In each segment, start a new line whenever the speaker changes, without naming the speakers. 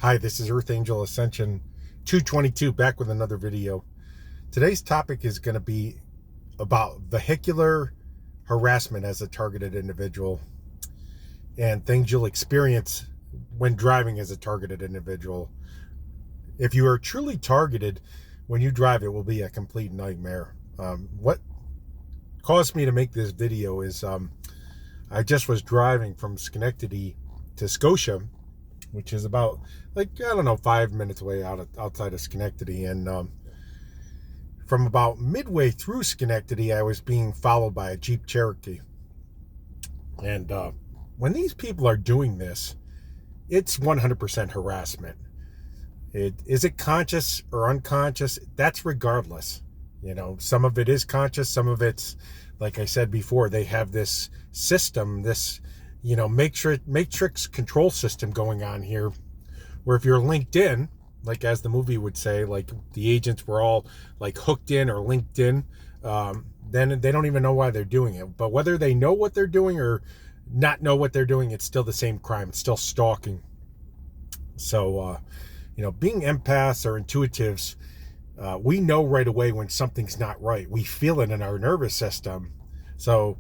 Hi, this is Earth Angel Ascension 222 back with another video. Today's topic is going to be about vehicular harassment as a targeted individual and things you'll experience when driving as a targeted individual. If you are truly targeted when you drive, it will be a complete nightmare. What caused me to make this video is I just was driving from Schenectady to Scotia, which is about 5 minutes away outside of Schenectady. And from about midway through Schenectady, I was being followed by a Jeep Cherokee. And when these people are doing this, it's 100% harassment. Is it conscious or unconscious? That's regardless. Some of it is conscious, some of it's, like I said before, they have this system, this matrix control system going on here, where if you're linked in, like as the movie would say, like the agents were all like hooked in or linked in, then they don't even know why they're doing it. But whether they know what they're doing or not know what they're doing, it's still the same crime. It's still stalking. So, being empaths or intuitives, we know right away when something's not right. We feel it in our nervous system. So,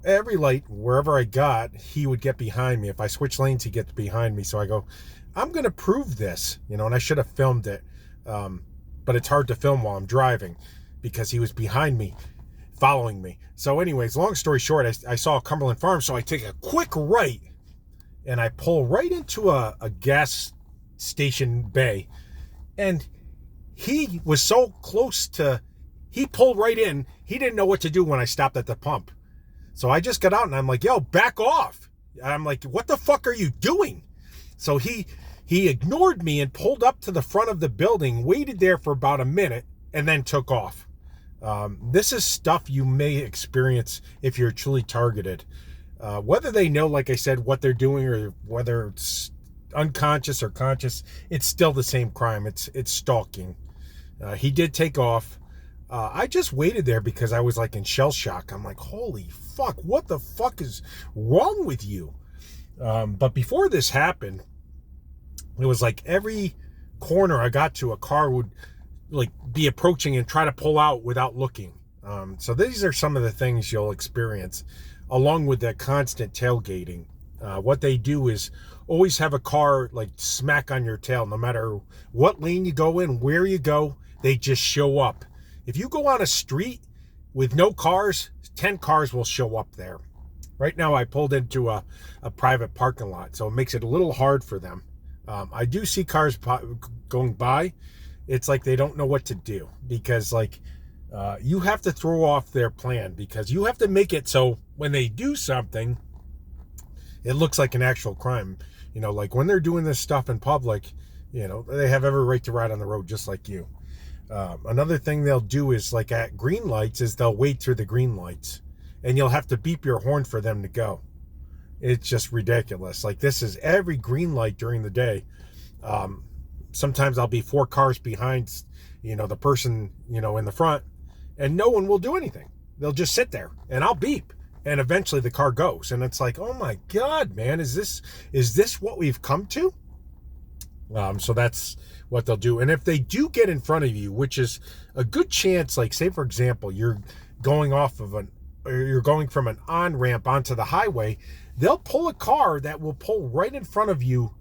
every light, wherever I got, he would get behind me. If I switch lanes, he gets behind me. So I go, I'm going to prove this, and I should have filmed it. But it's hard to film while I'm driving because he was behind me, following me. So anyways, long story short, I saw Cumberland Farms. So I take a quick right and I pull right into a gas station bay. And he was so close he pulled right in. He didn't know what to do when I stopped at the pump. So I just got out and I'm like, yo, back off. I'm like, what the fuck are you doing? So he ignored me and pulled up to the front of the building, waited there for about a minute, and then took off. This is stuff you may experience if you're truly targeted. Whether they know, like I said, what they're doing or whether it's unconscious or conscious, it's still the same crime. It's stalking. He did take off. I just waited there because I was like in shell shock. I'm like, holy fuck, what the fuck is wrong with you? But before this happened, it was like every corner I got to, a car would like be approaching and try to pull out without looking. So these are some of the things you'll experience, along with that constant tailgating. What they do is always have a car like smack on your tail. No matter what lane you go in, where you go, they just show up. If you go on a street with no cars, 10 cars will show up there. Right now I pulled into a private parking lot, so it makes it a little hard for them. I do see cars going by. It's like they don't know what to do because you have to throw off their plan, because you have to make it so when they do something, it looks like an actual crime. Like when they're doing this stuff in public, they have every right to ride on the road just like you. Another thing they'll do is, like at green lights, is they'll wait through the green lights and you'll have to beep your horn for them to go. It's just ridiculous. Like, this is every green light during the day. Sometimes I'll be 4 cars behind, the person, in the front, and no one will do anything. They'll just sit there and I'll beep, and eventually the car goes. And it's like, oh my God, man, is this what we've come to? So that's what they'll do. And if they do get in front of you, which is a good chance, like say for example, you're going from an on-ramp onto the highway, they'll pull a car that will pull right in front of you.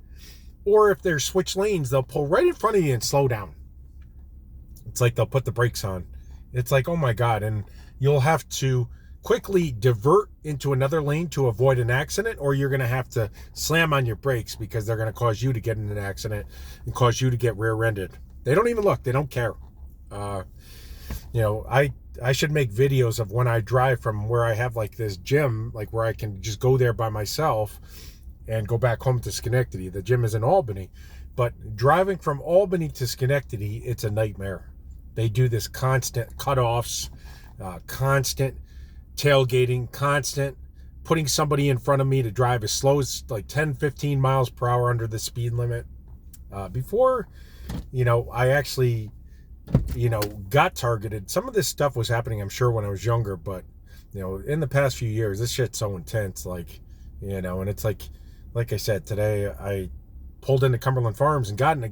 Or if they're switch lanes, they'll pull right in front of you and slow down. It's like they'll put the brakes on. It's like, oh my God. And you'll have to quickly divert into another lane to avoid an accident, or you're going to have to slam on your brakes because they're going to cause you to get in an accident and cause you to get rear-ended. They don't even look. They don't care. I should make videos of when I drive from where I have like this gym, like where I can just go there by myself and go back home to Schenectady. The gym is in Albany, but driving from Albany to Schenectady, it's a nightmare. They do this constant cutoffs, constant tailgating, constant putting somebody in front of me to drive as slow as like 10, 15 miles per hour under the speed limit. Before, I actually, got targeted. Some of this stuff was happening, I'm sure, when I was younger, but, in the past few years, this shit's so intense, and it's like I said, today I pulled into Cumberland Farms and got in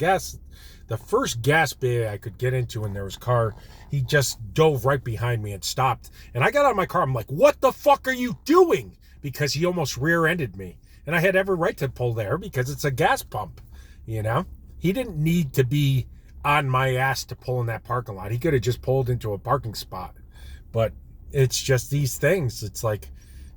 the first gas bay I could get into, and there was a car. He just dove right behind me and stopped. And I got out of my car. I'm like, what the fuck are you doing? Because he almost rear-ended me. And I had every right to pull there because it's a gas pump, you know? He didn't need to be on my ass to pull in that parking lot. He could have just pulled into a parking spot. But it's just these things. It's like,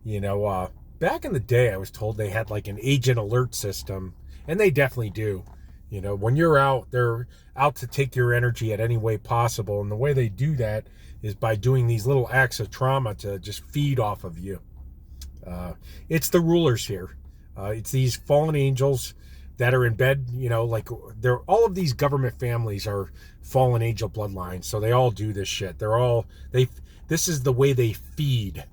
you know, back in the day, I was told they had like an agent alert system, and they definitely do. You know, when you're out, they're out to take your energy at any way possible. And the way they do that is by doing these little acts of trauma to just feed off of you. It's the rulers here. It's these fallen angels that are in bed, you know, like all of these government families are fallen angel bloodlines. So they all do this shit. This is the way they feed.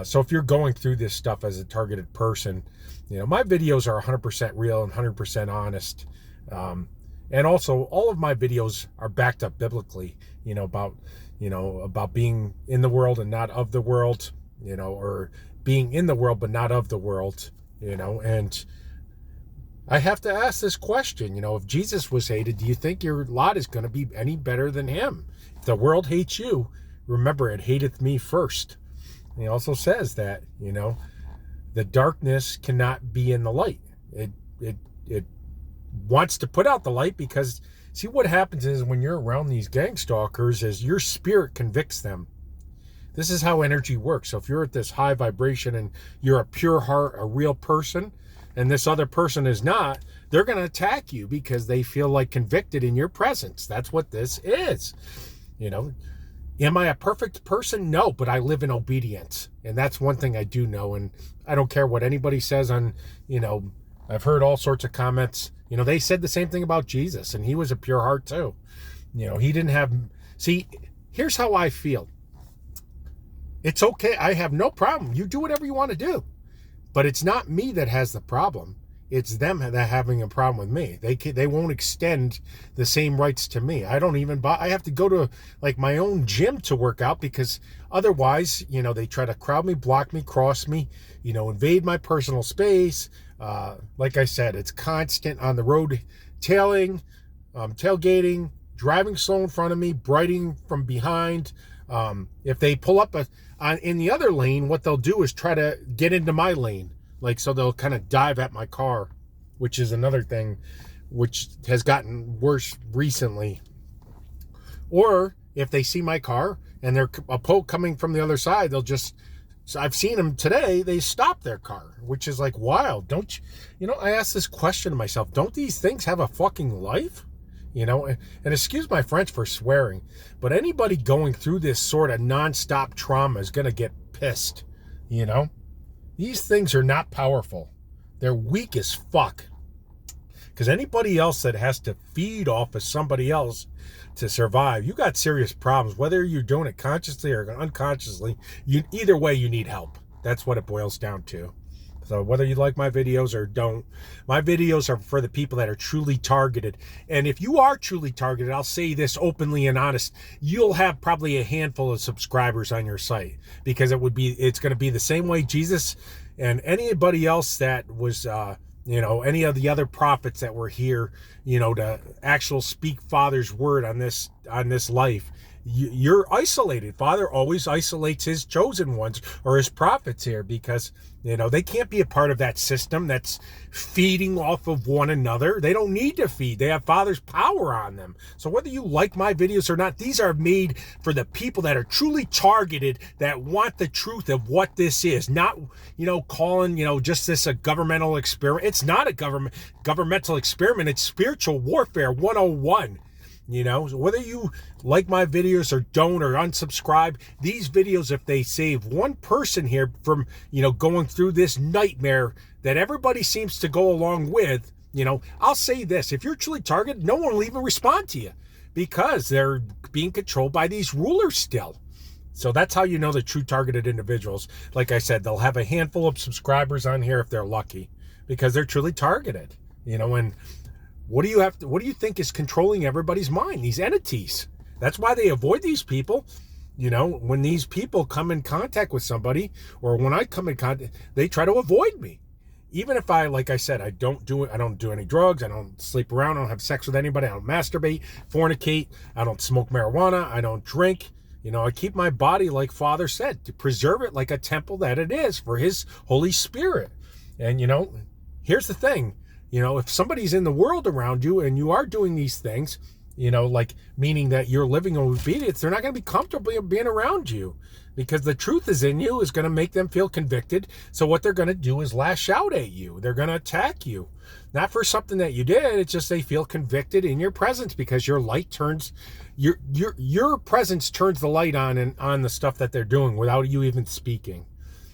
So if you're going through this stuff as a targeted person, you know, my videos are 100% real and 100% honest. And also all of my videos are backed up biblically, about being in the world and not of the world, or being in the world but not of the world, and I have to ask this question, if Jesus was hated, do you think your lot is going to be any better than him? If the world hates you, remember it hateth me first. And he also says that, the darkness cannot be in the light. It wants to put out the light because, see, what happens is when you're around these gang stalkers is your spirit convicts them. This is how energy works. So if you're at this high vibration and you're a pure heart, a real person, and this other person is not, they're going to attack you because they feel like convicted in your presence. That's what this is. Am I a perfect person? No, but I live in obedience. And that's one thing I do know. And I don't care what anybody says on, I've heard all sorts of comments. They said the same thing about Jesus, and he was a pure heart too. He didn't have, see, here's how I feel. It's okay. I have no problem. You do whatever you want to do. But it's not me that has the problem. It's them that are having a problem with me. They won't extend the same rights to me. I don't even I have to go to like my own gym to work out because otherwise, they try to crowd me, block me, cross me, invade my personal space. Like I said, it's constant on the road, tailgating, driving slow in front of me, brighting from behind. If they pull up in the other lane, what they'll do is try to get into my lane. So they'll kind of dive at my car, which is another thing which has gotten worse recently. Or if they see my car and they're a poke coming from the other side, I've seen them today, they stop their car, which is like wild. Don't you, I asked this question to myself, don't these things have a fucking life? And excuse my French for swearing, but anybody going through this sort of nonstop trauma is going to get pissed, These things are not powerful. They're weak as fuck. Because anybody else that has to feed off of somebody else to survive, you got serious problems. Whether you're doing it consciously or unconsciously, either way you need help. That's what it boils down to. So whether you like my videos or don't, my videos are for the people that are truly targeted. And if you are truly targeted, I'll say this openly and honest, you'll have probably a handful of subscribers on your site because it's going to be the same way Jesus and anybody else that was, any of the other prophets that were here, to actual speak Father's word on this life. You're isolated. Father always isolates his chosen ones or his prophets here because, they can't be a part of that system that's feeding off of one another. They don't need to feed. They have Father's power on them. So whether you like my videos or not, these are made for the people that are truly targeted, that want the truth of what this is. Not, calling, just this a governmental experiment. It's not a governmental experiment. It's spiritual warfare 101. So whether you like my videos or don't or unsubscribe, these videos, if they save one person here from, going through this nightmare that everybody seems to go along with, I'll say this, if you're truly targeted, no one will even respond to you because they're being controlled by these rulers still. So that's how you know the true targeted individuals. Like I said, they'll have a handful of subscribers on here if they're lucky because they're truly targeted, and what do you think is controlling everybody's mind? These entities. That's why they avoid these people. When these people come in contact with somebody, or when I come in contact, they try to avoid me. even if I, like I said, I don't do any drugs, I don't sleep around, I don't have sex with anybody, I don't masturbate, fornicate, I don't smoke marijuana, I don't drink. I keep my body, like Father said, to preserve it like a temple that it is for his Holy Spirit. And, here's the thing, if somebody's in the world around you and you are doing these things, like meaning that you're living in obedience, they're not going to be comfortable being around you, because the truth is in you is going to make them feel convicted. So what they're going to do is lash out at you. They're going to attack you, not for something that you did. It's just they feel convicted in your presence, because your light turns, your presence turns the light on and on the stuff that they're doing without you even speaking.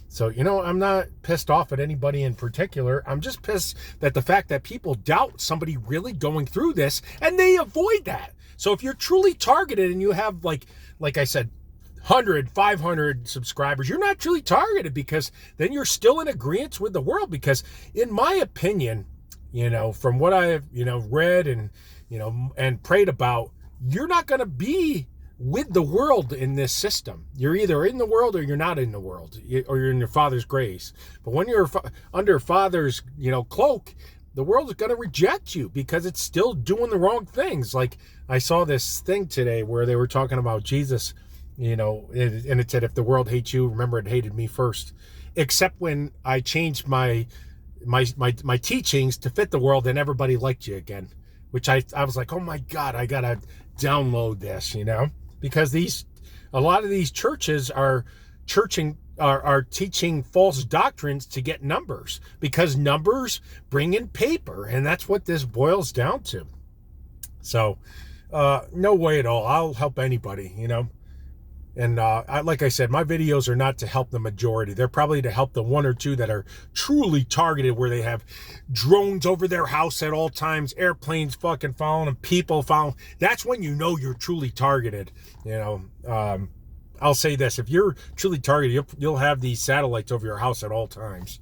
So, I'm not pissed off at anybody in particular. I'm just pissed that the fact that people doubt somebody really going through this, and they avoid that. So if you're truly targeted and you have, like I said, 100, 500 subscribers, you're not truly targeted, because then you're still in agreement with the world. Because in my opinion, from what I have, read and, and prayed about, you're not going to be with the world in this system. You're either in the world or you're not in the world, or you're in your Father's grace. But when you're under Father's, cloak, the world is going to reject you because it's still doing the wrong things. Like I saw this thing today where they were talking about Jesus, and it said, if the world hates you, remember it hated me first. Except when I changed my teachings to fit the world, then everybody liked you again. Which I was like, oh my God, I gotta download this, because a lot of these churches are teaching false doctrines to get numbers, because numbers bring in paper, and that's what this boils down to. So no way at all. I'll help anybody, And like I said, my videos are not to help the majority. They're probably to help the one or two that are truly targeted, where they have drones over their house at all times, airplanes fucking following them, people following. That's when you're truly targeted. I'll say this: if you're truly targeted, you'll have these satellites over your house at all times,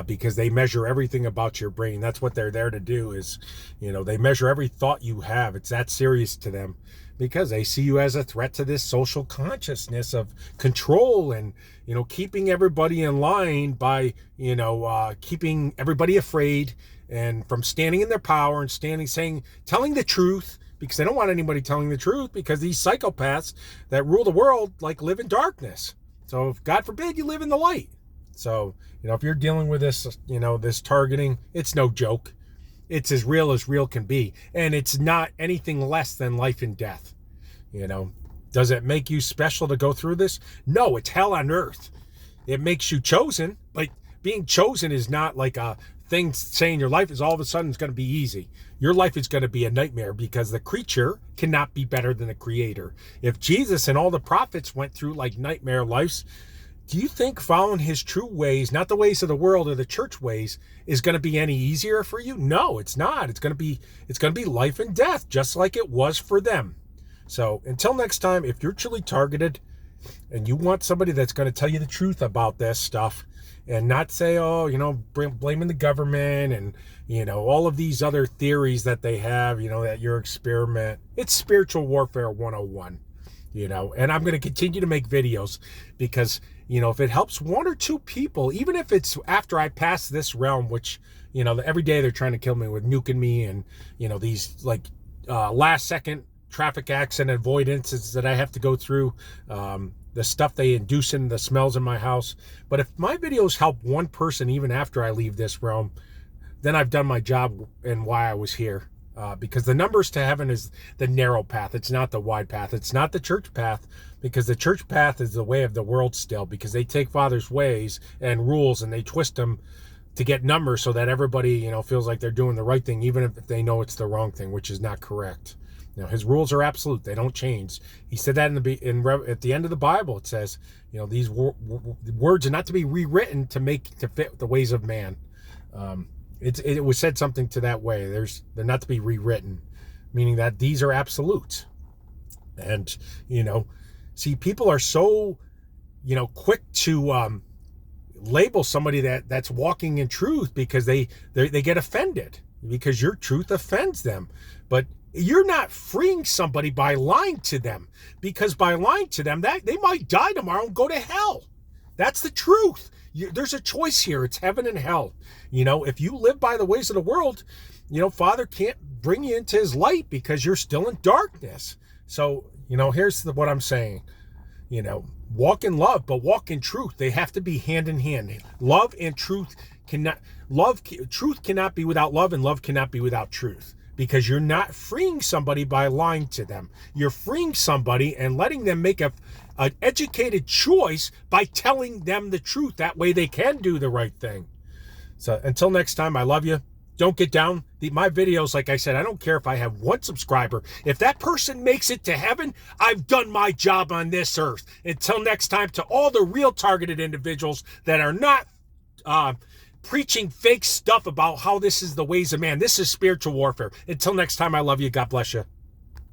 because they measure everything about your brain. That's what they're there to do. Is they measure every thought you have. It's that serious to them, because they see you as a threat to this social consciousness of control and, keeping everybody in line by, keeping everybody afraid and from standing in their power and telling the truth, because they don't want anybody telling the truth, because these psychopaths that rule the world, live in darkness. So God forbid you live in the light. So, if you're dealing with this, this targeting, it's no joke. It's as real can be. And it's not anything less than life and death. Does it make you special to go through this? No, it's hell on earth. It makes you chosen, but being chosen is not like a thing saying your life is all of a sudden it's going to be easy. Your life is going to be a nightmare, because the creature cannot be better than the creator. If Jesus and all the prophets went through nightmare lives, do you think following his true ways, not the ways of the world or the church ways, is going to be any easier for you? No, it's not. It's going to be life and death, just like it was for them. So until next time, if you're truly targeted and you want somebody that's going to tell you the truth about this stuff, and not say, blaming the government and, all of these other theories that they have, that your experiment, it's spiritual warfare 101, and I'm going to continue to make videos, because, if it helps one or two people, even if it's after I pass this realm, which, every day they're trying to kill me with nuking me and, these last second traffic accident avoidances that I have to go through, the stuff they induce in the smells in my house. But if my videos help one person even after I leave this realm, then I've done my job and why I was here. Because the numbers to heaven is the narrow path. It's not the wide path. It's not the church path, because the church path is the way of the world still, because they take Father's ways and rules and they twist them to get numbers so that everybody, feels like they're doing the right thing, even if they know it's the wrong thing, which is not correct. His rules are absolute. They don't change. He said that at the end of the Bible. It says, these words are not to be rewritten to fit the ways of man. It was said something to that way. They're not to be rewritten, meaning that these are absolute. And, see, people are so, quick to label somebody that's walking in truth, because they get offended, because your truth offends them. But you're not freeing somebody by lying to them, because by lying to them, that they might die tomorrow and go to hell. That's the truth. There's a choice here. It's heaven and hell. If you live by the ways of the world, Father can't bring you into his light because you're still in darkness. So, here's what I'm saying. Walk in love, but walk in truth. They have to be hand in hand. Love and truth truth cannot be without love, and love cannot be without truth. Because you're not freeing somebody by lying to them. You're freeing somebody and letting them make an educated choice by telling them the truth. That way they can do the right thing. So until next time, I love you. Don't get down. My videos, like I said, I don't care if I have 1 subscriber. If that person makes it to heaven, I've done my job on this earth. Until next time, to all the real targeted individuals that are not preaching fake stuff about how this is the ways of man. This is spiritual warfare. Until next time, I love you. God bless you.